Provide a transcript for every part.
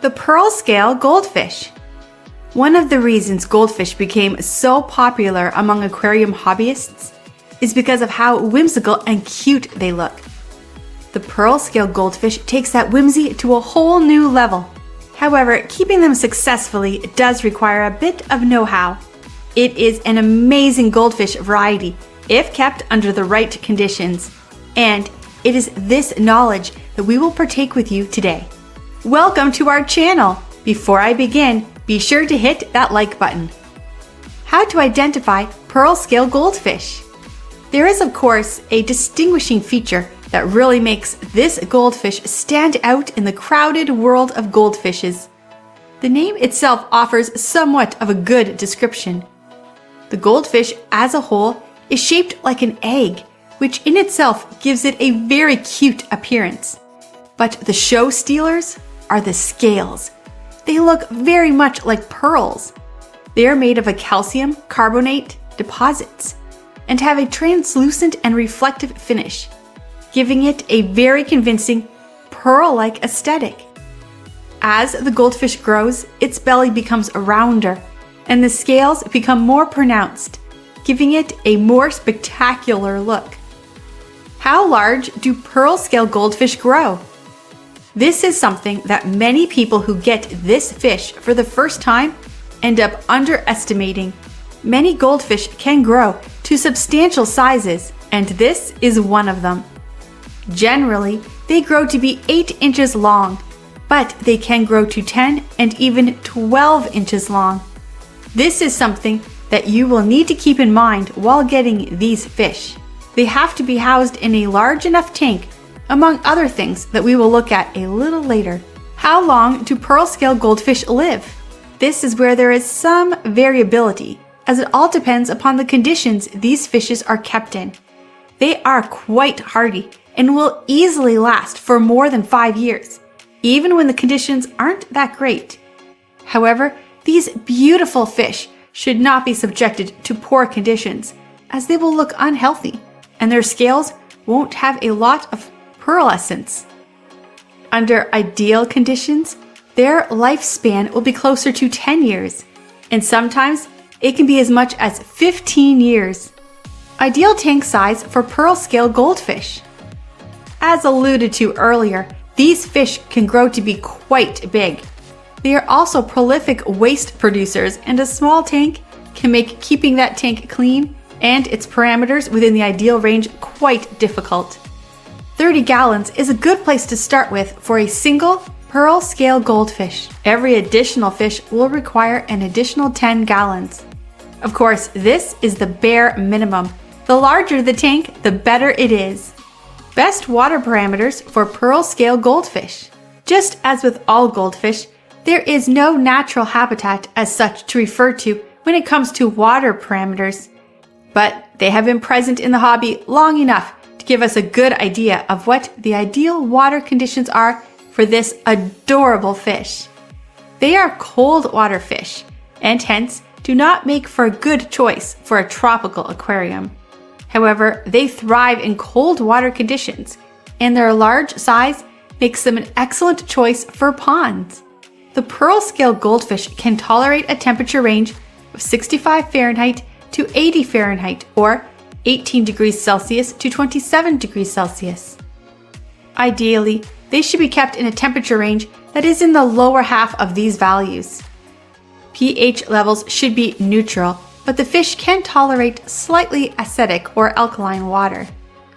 The Pearlscale Goldfish. One of the reasons goldfish became so popular among aquarium hobbyists is because of how whimsical and cute they look. The Pearlscale Goldfish takes that whimsy to a whole new level. However, keeping them successfully does require a bit of know-how. It is an amazing goldfish variety if kept under the right conditions, and it is this knowledge that we will partake with you today. Welcome to our channel! Before I begin, be sure to hit that like button. How to identify Pearlscale goldfish? There is, of course, a distinguishing feature that really makes this goldfish stand out in the crowded world of goldfishes. The name itself offers somewhat of a good description. The goldfish as a whole is shaped like an egg, which in itself gives it a very cute appearance. But the show stealers are the scales. They look very much like pearls. They are made of a calcium carbonate deposits and have a translucent and reflective finish, giving it a very convincing pearl-like aesthetic. As the goldfish grows, its belly becomes rounder and the scales become more pronounced, giving it a more spectacular look. How large do Pearlscale goldfish grow? This is something that many people who get this fish for the first time end up underestimating. Many goldfish can grow to substantial sizes, and this is one of them. Generally, they grow to be 8 inches long, but they can grow to 10 and even 12 inches long. This is something that you will need to keep in mind while getting these fish. They have to be housed in a large enough tank, among other things that we will look at a little later. How long do Pearlscale goldfish live? This is where there is some variability, as it all depends upon the conditions these fishes are kept in. They are quite hardy and will easily last for more than 5 years, even when the conditions aren't that great. However, these beautiful fish should not be subjected to poor conditions, as they will look unhealthy, and their scales won't have a lot of pearlescence. Under ideal conditions, their lifespan will be closer to 10 years, and sometimes it can be as much as 15 years. Ideal tank size for Pearlscale goldfish. As alluded to earlier, these fish can grow to be quite big. They are also prolific waste producers, and a small tank can make keeping that tank clean and its parameters within the ideal range quite difficult. 30 gallons is a good place to start with for a single Pearlscale goldfish. Every additional fish will require an additional 10 gallons. Of course, this is the bare minimum. The larger the tank, the better it is. Best water parameters for Pearlscale goldfish. Just as with all goldfish, there is no natural habitat as such to refer to when it comes to water parameters, but they have been present in the hobby long enough to give us a good idea of what the ideal water conditions are for this adorable fish. They are cold water fish and hence do not make for a good choice for a tropical aquarium. However, they thrive in cold water conditions, and their large size makes them an excellent choice for ponds. The Pearlscale goldfish can tolerate a temperature range of 65 Fahrenheit to 80 Fahrenheit or 18 degrees Celsius to 27 degrees Celsius. Ideally, they should be kept in a temperature range that is in the lower half of these values. pH levels should be neutral, but the fish can tolerate slightly acidic or alkaline water.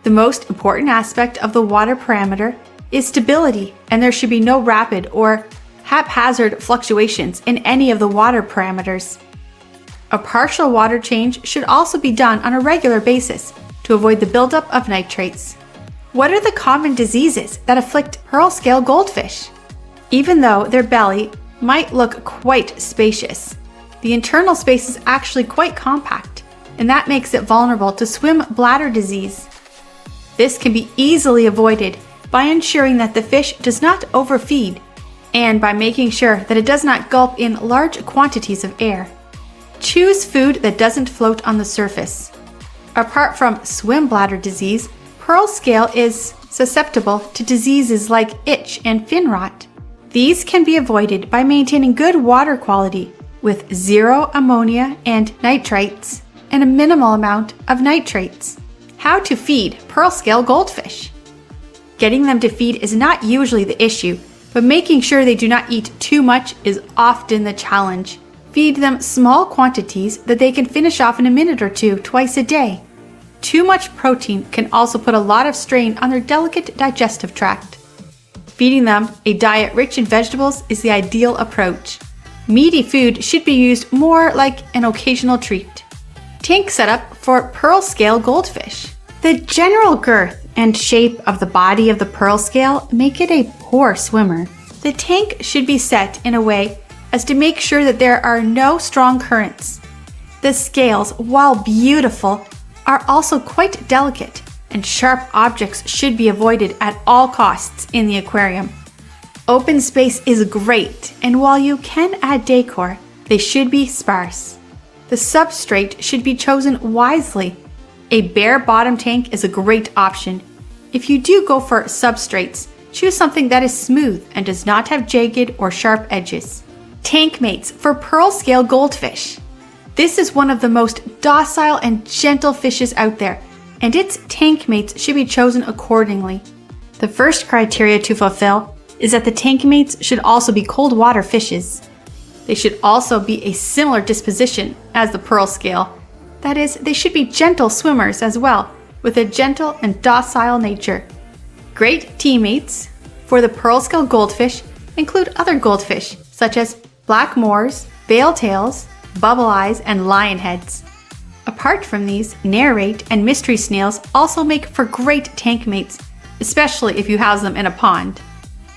The most important aspect of the water parameter is stability, and there should be no rapid or haphazard fluctuations in any of the water parameters. A partial water change should also be done on a regular basis to avoid the buildup of nitrates. What are the common diseases that afflict Pearlscale goldfish? Even though their belly might look quite spacious, the internal space is actually quite compact, and that makes it vulnerable to swim bladder disease. This can be easily avoided by ensuring that the fish does not overfeed and by making sure that it does not gulp in large quantities of air. Choose food that doesn't float on the surface. Apart from swim bladder disease, Pearlscale is susceptible to diseases like itch and fin rot. These can be avoided by maintaining good water quality with zero ammonia and nitrites and a minimal amount of nitrates. How to feed pearl-scale goldfish. Getting them to feed is not usually the issue, but making sure they do not eat too much is often the challenge. Feed them small quantities that they can finish off in a minute or two twice a day. Too much protein can also put a lot of strain on their delicate digestive tract. Feeding them a diet rich in vegetables is the ideal approach. Meaty food should be used more like an occasional treat. Tank setup for pearl-scale goldfish. The general girth and shape of the body of the pearl scale make it a poor swimmer. The tank should be set in a way as to make sure that there are no strong currents. The scales, while beautiful, are also quite delicate, and sharp objects should be avoided at all costs in the aquarium. Open space is great, and while you can add decor, they should be sparse. The substrate should be chosen wisely. A bare bottom tank is a great option. If you do go for substrates, choose something that is smooth and does not have jagged or sharp edges. Tankmates for pearl-scale goldfish. This is one of the most docile and gentle fishes out there, and its tankmates should be chosen accordingly. The first criteria to fulfill is that the tankmates should also be cold water fishes. They should also be a similar disposition as the pearl scale. That is, they should be gentle swimmers as well, with a gentle and docile nature. Great teammates for the pearl-scale goldfish include other goldfish such as black moors, veil tails, bubble eyes, and lionheads. Apart from these, narrate and mystery snails also make for great tank mates, especially if you house them in a pond.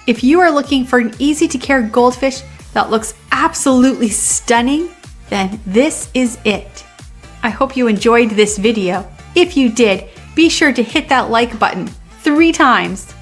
If you are looking for an easy-to-care goldfish that looks absolutely stunning, then this is it. I hope you enjoyed this video. If you did, be sure to hit that like button 3 times.